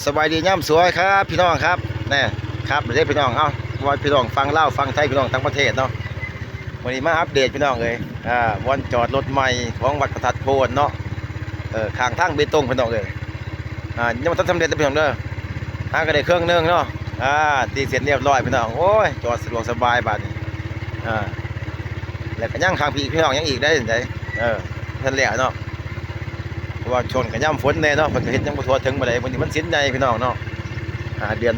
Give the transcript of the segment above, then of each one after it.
สบายดีย่ำสวยครับพี่น้องครับแน่ครับเดี๋ยวพี่น้องวันพี่น้องฟังเล่าฟังไทยพี่น้องทั้งประเทศเนาะวันนี้มาอัปเดตพี่น้องเลยวันจอดรถใหม่ของวัดประทัดโพนเนาะข้างทางเบตงพี่น้องเลยยังไม่ทันสำเร็จเลยพี่น้องเด้อก็ได้เครื่องนึงเนาะตีเสร็จเรียบร้อยพี่น้องโอ้ยจอดสะดวกสบายบาดนี้แล้วก็ย่างข้างพี่น้องยังอีกได้ไหนท่านแล้วเนาะว่าชนกับย่ำฝนแน่เนาะมันก็เห็นยังบ่ทั่วถึงบ่ได้วันนี้มันสิ้นใจพี่น้องเนาะเดือน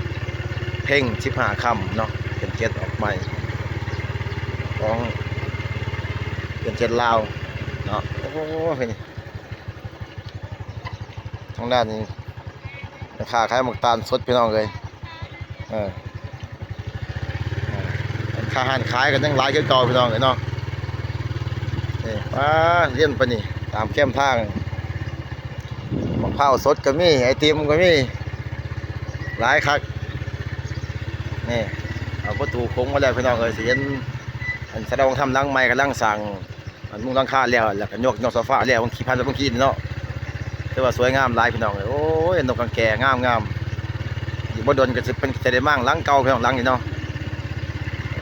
7เพ่ง15ค่ำเนาะเดือน7ออกใหม่ของเดือน7ลาวเนาะโอ้โหนี่ทางด้านนี้ราคาขายหมกตาลสดพี่น้องเลยค่าอาหารขายกันยังหลายคือเก่าพี่น้องเลยเนาะนี่เลี้ยนไปนี่ตามเข้มทางมะพร้าวสดก็มีไอติมก็มีหลายคักนี่เอาประตูโค้งมาแล้วพี่น้องเลยสิเห็นอันแสดงทำลังไม้กับลังสั่งอันมุงลังคาแล้วแล้วก็ยกโซฟาแล้วบางทีพันแล้วบางทีเนาะแต่ว่าสวยงามหลายพี่น้องเลยโอ้ยนกกังแก่งามอยู่บ่ดนก็จะเป็นจะได้มั่งลังเก่าพี่น้องลังนี่เนาะ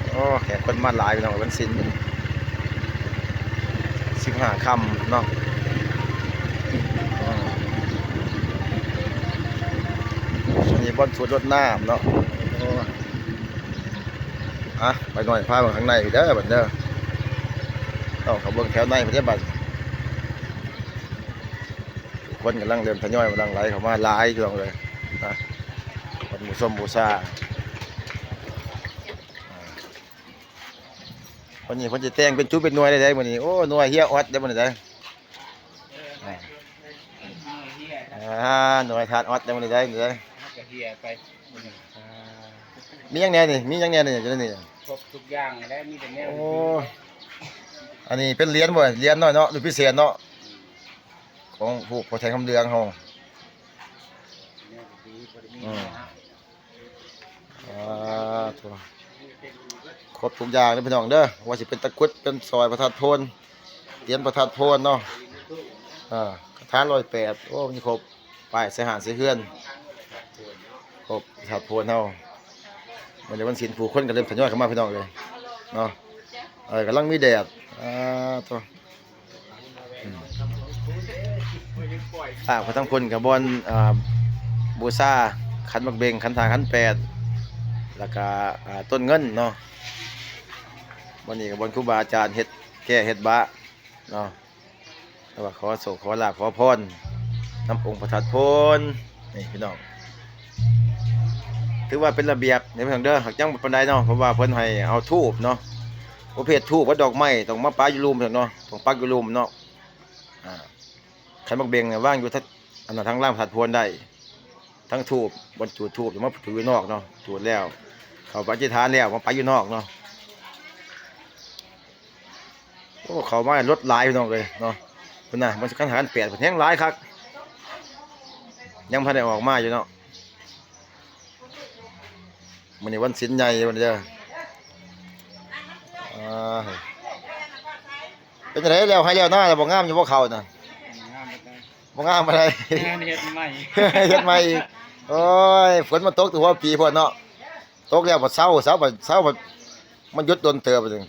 โอ้แขกคนมาหลายพี่น้องวันศิลป์15ค่ำเนาะมีบอลสวนรถน้ำเนาะไปหน่อยพาไปข้างในเด้อบัดเด้อต้องเขาเบิ่งแถวในประเทศบัดคนกำลังเดินทยอยกำลังไหลเข้ามาหลายช่วงเลยคนหมูส้มหมูซาวันนี้คนจะแต่งเป็นชุดเป็นหน่วยได้วันนี้โอ้หน่วยเฮียออดได้วันนี้ได้หน่วยทานออดได้วันนี้ได้มียังแน่นี่มียังแน่นี่จะได้นี่ครบทุกอย่างแล้วมีแต่แนวโอ้อันนี้เป็นเหรียญบ่เหรียญน้อยเนาะหรือพิเศษเนาะของผู้พอแทนคำเดืองเขาครบทุกอย่างเลยพี่น้องเด้อว่าสิเป็นตะกุดเป็นซอยประทัดโพนเหรียญประทัดโพนเนาะกระทะ108โอ้มีครบป้ายเสียหายเสียเฮือนครบประทัดโพนเฮามันจะวันศิลป์ผู้คนก็เริ่มทยอยเข้ามาพี่น้องเลยเนาะกำลังมีแดดตัวพระทั้งคนกับบอลบูซาขันมักเบงขันทางขัน8แล้วก็ต้นเงินเนาะวันนี้กับบอลครูบาอาจารย์เฮ็ดแก่เฮ็ดบะเนาะแล้วว่าขอโศกขอลาภขอพรน้ำองค์ประทัดโพนนี่พี่น้องถือว่าเป็นระเบียบในเมืองเด้อหักยังปานใดเนาะเพราะว่าเพิ่นให้เอาธูปเนาะประเภทธูปกับดอกไม้ต้องมาปาอยู่รูมเนาะต้องปักอยู่รูมเนาะขันบักเบงว่างอยู่ทั้งล่างผัดพวนได้ทั้งทูบบนจุดทูบอยู่มาถือนอกเนาะจุดแล้วเขาปฏิทานแล้วมาไปอยู่นอกเนาะโอ้เขามารถหลายพี่น้องเลยเนาะเป็นน่ะมันขันหาร8เป็นแห้งหลายครับยังพันได้ออกมาอยู่เนาะมันนี่วันศิลป์ใหญ่วันเดียวเป็นยังไงแล้วให้แล้วหน้าแต่บ่งามอยู่บ่เขาน่ะบ่งามอะไรเฮ็ดใหม่ เฮ็ดใหม่โอ้ยฝนมันตกตัวปีพอเนาะตกแล้วบ่เช้าบ่มันหยุดโดนเติบไปจัง